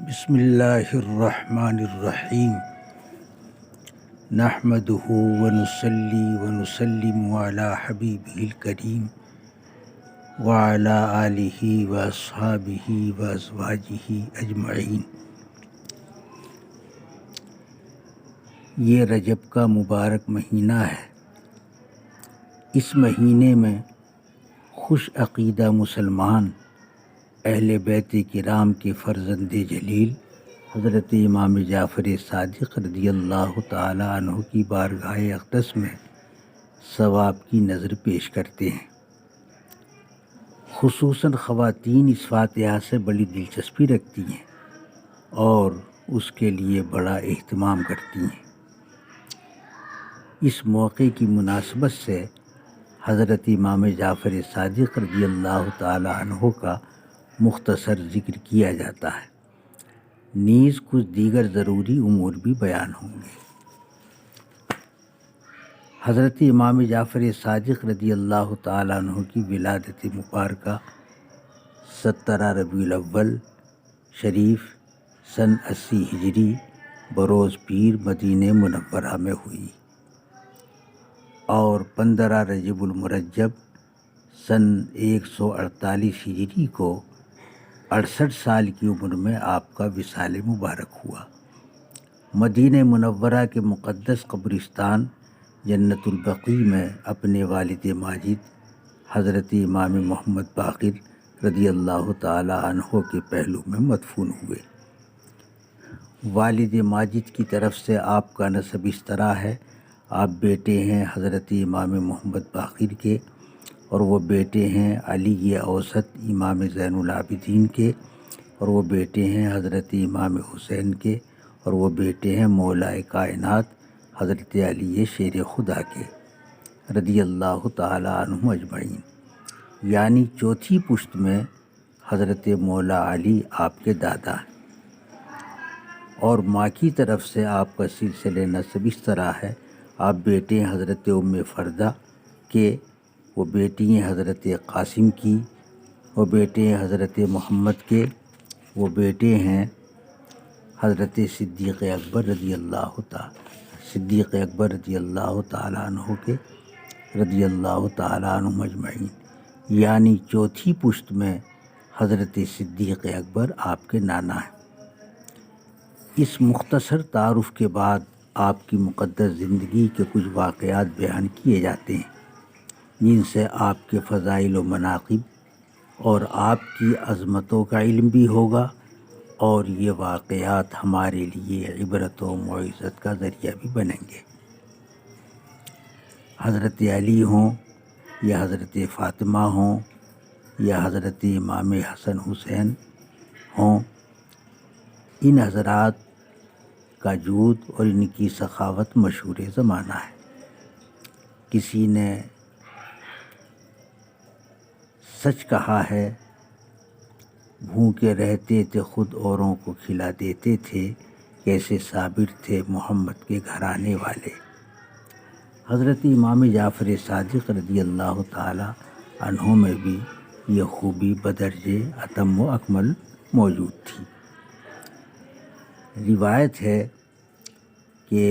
بسم اللہ الرحمن الرحیم نحمدہ ونصلی ونسلم علی حبیبہ الکریم وعلی آلہ واصحابہ وازواجہ اجمعین۔ یہ رجب کا مبارک مہینہ ہے۔ اس مہینے میں خوش عقیدہ مسلمان اہل بیت کرام کے فرزند جلیل حضرت امام جعفر صادق رضی اللہ تعالی عنہ کی بارگاہ اقدس میں ثواب کی نظر پیش کرتے ہیں۔ خصوصاً خواتین اس فاتحہ سے بڑی دلچسپی رکھتی ہیں اور اس کے لیے بڑا اہتمام کرتی ہیں۔ اس موقع کی مناسبت سے حضرت امام جعفر صادق رضی اللہ تعالی عنہ کا مختصر ذکر کیا جاتا ہے، نیز کچھ دیگر ضروری امور بھی بیان ہوں گے۔ حضرت امام جعفر صادق رضی اللہ تعالی عنہ کی ولادت مبارکہ 17 ربیع الاول شریف سن 80 ہجری بروز پیر مدینہ منورہ میں ہوئی اور 15 رجب المرجب سن 148 ہجری کو 68 سال کی عمر میں آپ کا وصال مبارک ہوا۔ مدینہ منورہ کے مقدس قبرستان جنت البقیع میں اپنے والد ماجد حضرت امام محمد باقر رضی اللہ تعالی عنہ کے پہلو میں مدفون ہوئے۔ والد ماجد کی طرف سے آپ کا نسب اس طرح ہے، آپ بیٹے ہیں حضرت امام محمد باقر کے، اور وہ بیٹے ہیں علی اوسط امام زین العابدین کے، اور وہ بیٹے ہیں حضرت امام حسین کے، اور وہ بیٹے ہیں مولا کائنات حضرت علی شیر خدا کے رضی اللہ تعالی عنہ اجمعین، یعنی چوتھی پشت میں حضرت مولا علی آپ کے دادا ہیں۔ اور ماں کی طرف سے آپ کا سلسلہ نسب اس طرح ہے، آپ بیٹے ہیں حضرت ام فردہ کے، وہ بیٹی ہیں حضرت قاسم کی، وہ بیٹے ہیں حضرت محمد کے، وہ بیٹے ہیں حضرت صدیق اکبر رضی اللہ تعالی عنہ کے رضی اللہ تعالی عنہ اجمعین، یعنی چوتھی پشت میں حضرت صدیق اکبر آپ کے نانا ہیں۔ اس مختصر تعارف کے بعد آپ کی مقدس زندگی کے کچھ واقعات بیان کیے جاتے ہیں، جن سے آپ کے فضائل و مناقب اور آپ کی عظمتوں کا علم بھی ہوگا، اور یہ واقعات ہمارے لیے عبرت و موعظت کا ذریعہ بھی بنیں گے۔ حضرت علی ہوں یا حضرت فاطمہ ہوں یا حضرت امام حسن حسین ہوں، ان حضرات کا جود اور ان کی سخاوت مشہور زمانہ ہے۔ کسی نے سچ کہا ہے، بھوکے رہتے تھے خود اوروں کو کھلا دیتے تھے، کیسے صابر تھے محمد کے گھرانے والے۔ حضرت امام جعفر صادق رضی اللہ تعالی عنہ میں بھی یہ خوبی بدرجے اتم و اکمل موجود تھی۔ روایت ہے کہ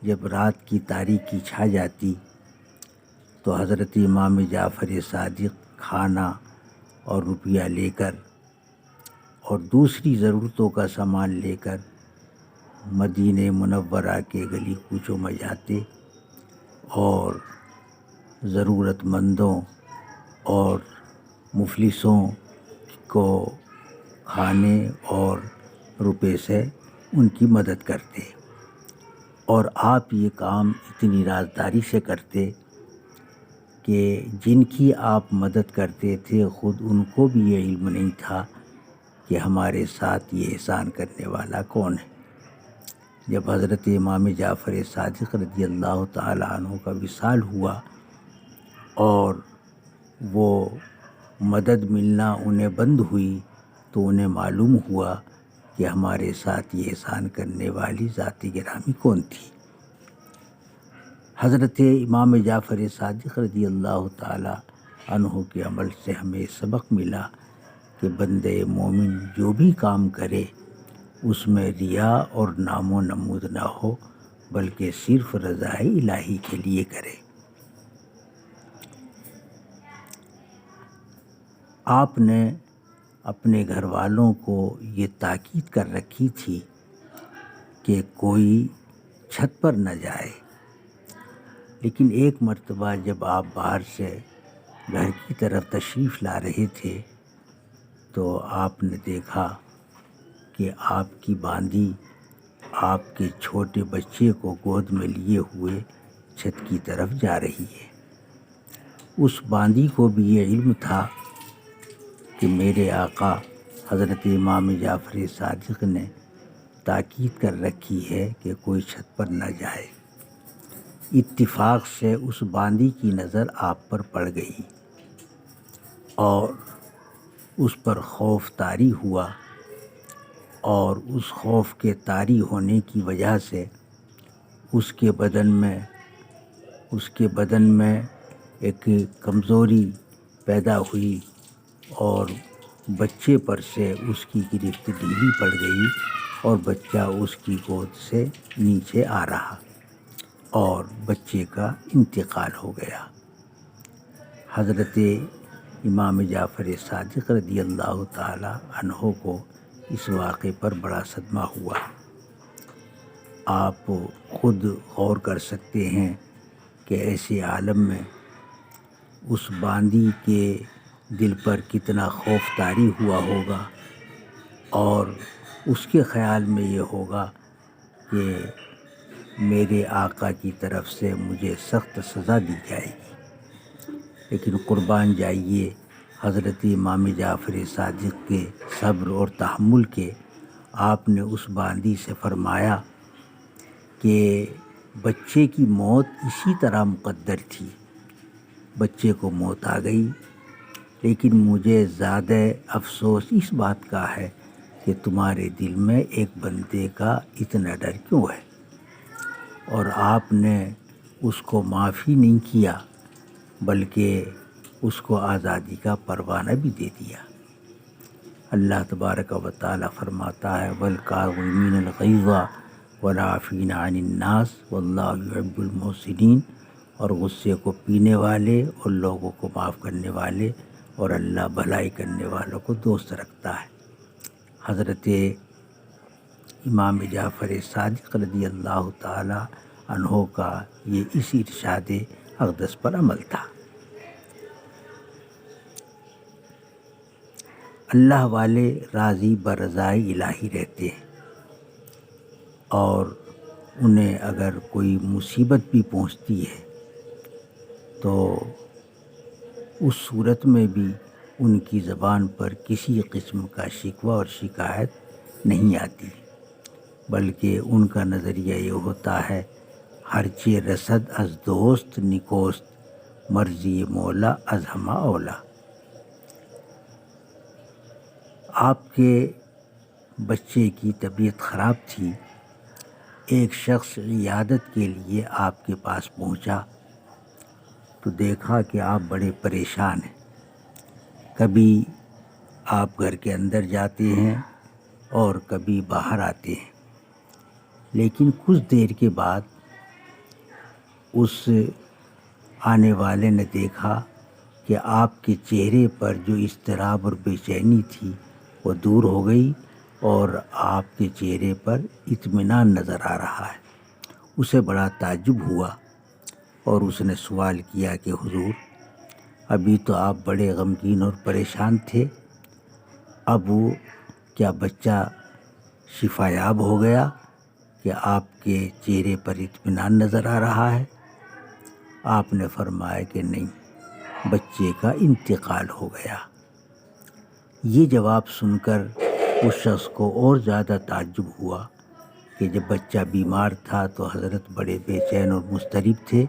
جب رات کی تاریکی چھا جاتی تو حضرت امام جعفر صادق کھانا اور روپیہ لے کر اور دوسری ضرورتوں کا سامان لے کر مدینہ منورہ کے گلی کوچوں میں جاتے اور ضرورت مندوں اور مفلسوں کو کھانے اور روپے سے ان کی مدد کرتے، اور آپ یہ کام اتنی رازداری سے کرتے کہ جن کی آپ مدد کرتے تھے خود ان کو بھی یہ علم نہیں تھا کہ ہمارے ساتھ یہ احسان کرنے والا کون ہے۔ جب حضرت امام جعفر صادق رضی اللہ تعالی عنہ کا وصال ہوا اور وہ مدد ملنا انہیں بند ہوئی، تو انہیں معلوم ہوا کہ ہمارے ساتھ یہ احسان کرنے والی ذات گرامی کون تھی۔ حضرت امام جعفر صادق رضی اللہ تعالی عنہ کے عمل سے ہمیں سبق ملا کہ بندے مومن جو بھی کام کرے اس میں ریا اور نام و نمود نہ ہو، بلکہ صرف رضا الہی کے لیے کرے۔ آپ نے اپنے گھر والوں کو یہ تاکید کر رکھی تھی کہ کوئی چھت پر نہ جائے، لیکن ایک مرتبہ جب آپ باہر سے گھر کی طرف تشریف لا رہے تھے تو آپ نے دیکھا کہ آپ کی باندی آپ کے چھوٹے بچے کو گود میں لیے ہوئے چھت کی طرف جا رہی ہے۔ اس باندی کو بھی یہ علم تھا کہ میرے آقا حضرت امام جعفر صادق نے تاکید کر رکھی ہے کہ کوئی چھت پر نہ جائے۔ اتفاق سے اس باندی کی نظر آپ پر پڑ گئی اور اس پر خوف طاری ہوا، اور اس خوف کے طاری ہونے کی وجہ سے اس کے بدن میں ایک کمزوری پیدا ہوئی اور بچے پر سے اس کی گرفت ڈھیلی پڑ گئی اور بچہ اس کی گود سے نیچے آ رہا اور بچے کا انتقال ہو گیا۔ حضرت امام جعفر صادق رضی اللہ تعالی عنہ کو اس واقعے پر بڑا صدمہ ہوا۔ آپ خود غور کر سکتے ہیں کہ ایسے عالم میں اس باندی کے دل پر کتنا خوف طاری ہوا ہوگا، اور اس کے خیال میں یہ ہوگا کہ میرے آقا کی طرف سے مجھے سخت سزا دی جائے گی۔ لیکن قربان جائیے حضرت امام جعفر صادق کے صبر اور تحمل کے، آپ نے اس باندی سے فرمایا کہ بچے کی موت اسی طرح مقدر تھی، بچے کو موت آ گئی، لیکن مجھے زیادہ افسوس اس بات کا ہے کہ تمہارے دل میں ایک بندے کا اتنا ڈر کیوں ہے، اور آپ نے اس کو معاف ہی نہیں کیا بلکہ اس کو آزادی کا پروانہ بھی دے دیا۔ اللہ تبارک و تعالی فرماتا ہے وَالْكَاظِمِينَ الْغَيْظَ وَالْعَافِينَ عَنِ النَّاسِ وَاللَّهُ يُحِبُّ الْمُحْسِنِينَ، اور غصے کو پینے والے اور لوگوں کو معاف کرنے والے، اور اللہ بھلائی کرنے والوں کو دوست رکھتا ہے۔ حضرت امام جعفر صادق رضی اللہ تعالی عنہ کا یہ اس ارشاد اقدس پر عمل تھا۔ اللہ والے راضی برضائے الہی رہتے ہیں، اور انہیں اگر کوئی مصیبت بھی پہنچتی ہے تو اس صورت میں بھی ان کی زبان پر کسی قسم کا شکوہ اور شکایت نہیں آتی، بلکہ ان کا نظریہ یہ ہوتا ہے ہرچہ رسد از دوست نکوست، مرضی مولا از ہمہ اولا۔ آپ کے بچے کی طبیعت خراب تھی، ایک شخص عیادت کے لیے آپ کے پاس پہنچا تو دیکھا کہ آپ بڑے پریشان ہیں۔ کبھی آپ گھر کے اندر جاتے ہیں اور کبھی باہر آتے ہیں، لیکن کچھ دیر کے بعد اس آنے والے نے دیکھا کہ آپ کے چہرے پر جو اضطراب اور بے چینی تھی وہ دور ہو گئی، اور آپ کے چہرے پر اطمینان نظر آ رہا ہے۔ اسے بڑا تعجب ہوا اور اس نے سوال کیا کہ حضور، ابھی تو آپ بڑے غمگین اور پریشان تھے، اب وہ کیا بچہ شفا یاب ہو گیا کہ آپ کے چہرے پر اطمینان نظر آ رہا ہے؟ آپ نے فرمایا کہ نہیں، بچے کا انتقال ہو گیا۔ یہ جواب سن کر اس شخص کو اور زیادہ تعجب ہوا کہ جب بچہ بیمار تھا تو حضرت بڑے بے چین اور مضطرب تھے،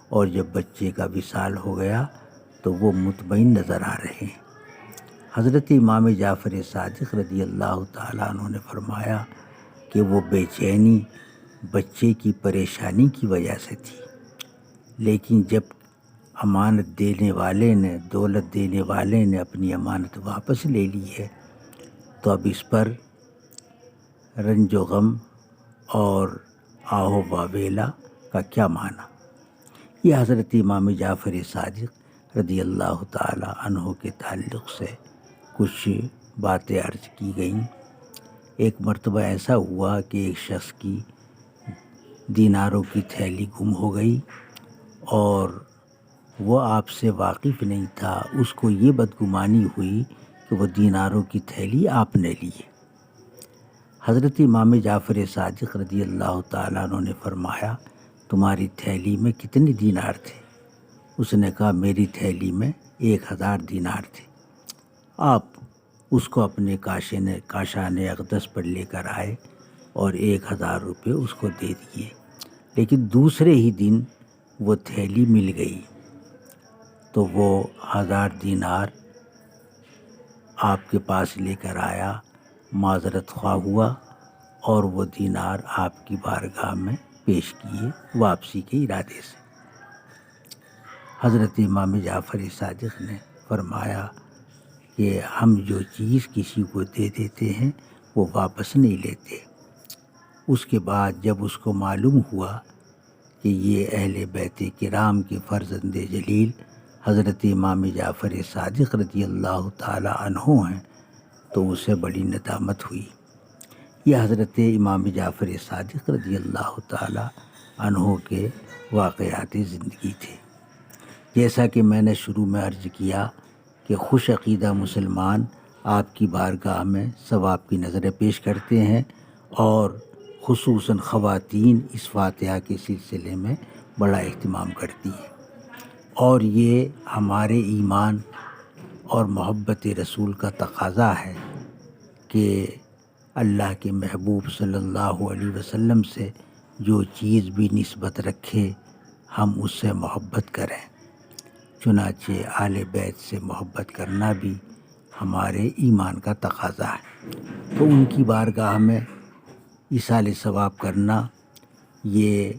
اور جب بچے کا وصال ہو گیا تو وہ مطمئن نظر آ رہے ہیں۔ حضرت امام جعفر صادق رضی اللہ تعالیٰ عنہ نے فرمایا کہ وہ بے چینی بچے کی پریشانی کی وجہ سے تھی، لیکن جب امانت دینے والے نے، دولت دینے والے نے اپنی امانت واپس لے لی ہے تو اب اس پر رنج و غم اور آہ و واویلا کا کیا معنی؟ یہ حضرت امام جعفر صادق رضی اللہ تعالی عنہ کے تعلق سے کچھ باتیں عرض کی گئیں۔ ایک مرتبہ ایسا ہوا کہ ایک شخص کی دیناروں کی تھیلی گم ہو گئی اور وہ آپ سے واقف نہیں تھا۔ اس کو یہ بدگمانی ہوئی کہ وہ دیناروں کی تھیلی آپ نے لی ہے۔ حضرت امام جعفر صادق رضی اللہ تعالیٰ عنہ نے فرمایا تمہاری تھیلی میں کتنے دینار تھے؟ اس نے کہا میری تھیلی میں 1000 دینار تھے۔ آپ اس کو اپنے کاشان اقدس پر لے کر آئے اور 1000 روپے اس کو دے دیے، لیکن دوسرے ہی دن وہ تھیلی مل گئی تو وہ 1000 دینار آپ کے پاس لے کر آیا، معذرت خواہ ہوا اور وہ دینار آپ کی بارگاہ میں پیش کیے واپسی کے ارادے سے۔ حضرت امام جعفر صادق نے فرمایا کہ ہم جو چیز کسی کو دے دیتے ہیں وہ واپس نہیں لیتے۔ اس کے بعد جب اس کو معلوم ہوا کہ یہ اہل بیت کرام کے فرزند جلیل حضرت امام جعفر صادق رضی اللہ تعالی عنہ ہیں تو اسے بڑی ندامت ہوئی۔ یہ حضرت امام جعفر صادق رضی اللہ تعالی عنہ کے واقعات زندگی تھے۔ جیسا کہ میں نے شروع میں عرض کیا کہ خوش عقیدہ مسلمان آپ کی بارگاہ میں ثواب کی نظریں پیش کرتے ہیں اور خصوصاً خواتین اس فاتحہ کے سلسلے میں بڑا اہتمام کرتی ہیں، اور یہ ہمارے ایمان اور محبت رسول کا تقاضا ہے کہ اللہ کے محبوب صلی اللہ علیہ وسلم سے جو چیز بھی نسبت رکھے ہم اس سے محبت کریں۔ چنانچہ آل بیت سے محبت کرنا بھی ہمارے ایمان کا تقاضا ہے، تو ان کی بارگاہ میں ایصال ثواب کرنا یہ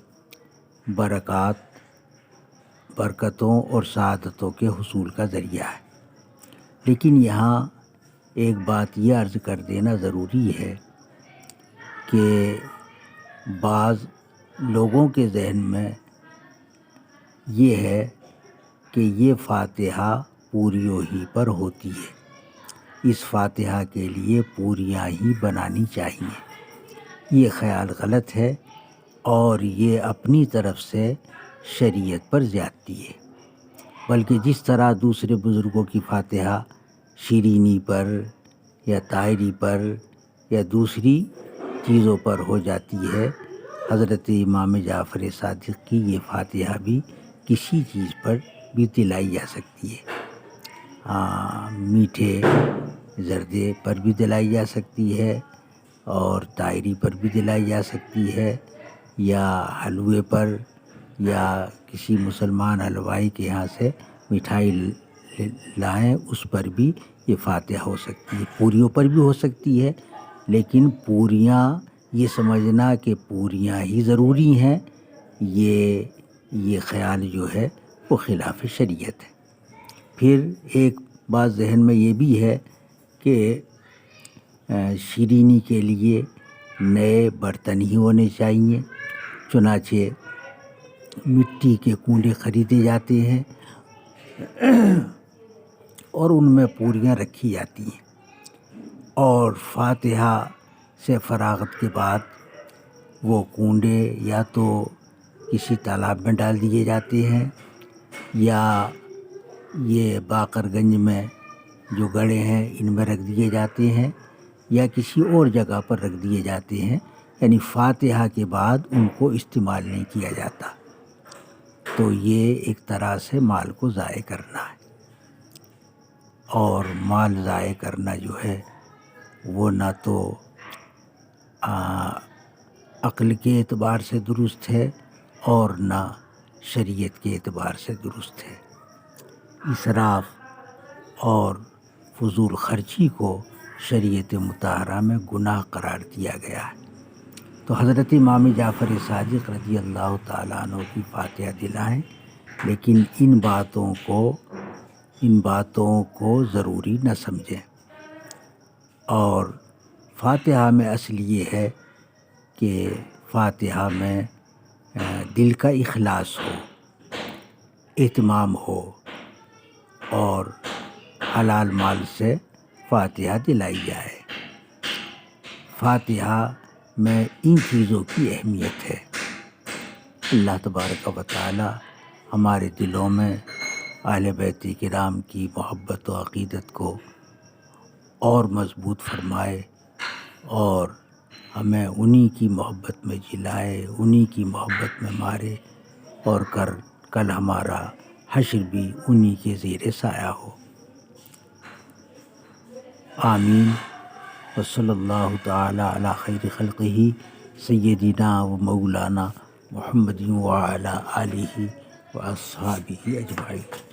برکتوں اور سعادتوں کے حصول کا ذریعہ ہے۔ لیکن یہاں ایک بات یہ عرض کر دینا ضروری ہے کہ بعض لوگوں کے ذہن میں یہ ہے کہ یہ فاتحہ پوریوں ہی پر ہوتی ہے، اس فاتحہ کے لیے پوریاں ہی بنانی چاہیے۔ یہ خیال غلط ہے اور یہ اپنی طرف سے شریعت پر زیادتی ہے، بلکہ جس طرح دوسرے بزرگوں کی فاتحہ شیرینی پر یا طاہری پر یا دوسری چیزوں پر ہو جاتی ہے، حضرت امام جعفر صادق کی یہ فاتحہ بھی کسی چیز پر بھی دلائی جا سکتی ہے۔ میٹھے زردے پر بھی دلائی جا سکتی ہے اور طاہری پر بھی دلائی جا سکتی ہے، یا حلوے پر، یا کسی مسلمان حلوائی کے یہاں سے مٹھائی لائیں اس پر بھی یہ فاتحہ ہو سکتی ہے۔ پوریوں پر بھی ہو سکتی ہے، لیکن پوریاں یہ سمجھنا کہ پوریاں ہی ضروری ہیں، یہ خیال جو ہے وہ خلاف شریعت ہے۔ پھر ایک بات ذہن میں یہ بھی ہے کہ شیرینی کے لیے نئے برتن ہی ہونے چاہیے، چنانچہ مٹی کے کنڈے خریدے جاتے ہیں اور ان میں پوریاں رکھی جاتی ہیں، اور فاتحہ سے فراغت کے بعد وہ کنڈے یا تو کسی تالاب میں ڈال دیے جاتے ہیں، یا یہ باقر گنج میں جو گڑھے ہیں ان میں رکھ دیے جاتے ہیں، یا کسی اور جگہ پر رکھ دیے جاتے ہیں، یعنی فاتحہ کے بعد ان کو استعمال نہیں کیا جاتا۔ تو یہ ایک طرح سے مال کو ضائع کرنا ہے، اور مال ضائع کرنا جو ہے وہ نہ تو عقل کے اعتبار سے درست ہے اور نہ شریعت کے اعتبار سے درست ہے۔ اسراف اور فضول خرچی کو شریعت مطہرہ میں گناہ قرار دیا گیا ہے۔ تو حضرت امام جعفر صادق رضی اللہ تعالیٰ عنہ کی فاتحہ دلائیں، لیکن ان باتوں کو ضروری نہ سمجھیں، اور فاتحہ میں اصل یہ ہے کہ فاتحہ میں دل کا اخلاص ہو، اہتمام ہو، اور حلال مال سے فاتحہ دلائی جائے۔ فاتحہ میں ان چیزوں کی اہمیت ہے۔ اللہ تبارک و تعالی ہمارے دلوں میں اہل بیت کرام کی محبت و عقیدت کو اور مضبوط فرمائے، اور ہمیں انہی کی محبت میں جلائے، انہی کی محبت میں مارے، اور کل ہمارا حشر بھی انہی کے زیر سایہ ہو۔ آمین۔ وصلی اللہ تعالی علی خیر خلقہ سیدنا و مولانا محمد وعلی آلہ و اصحابہ اجمعین۔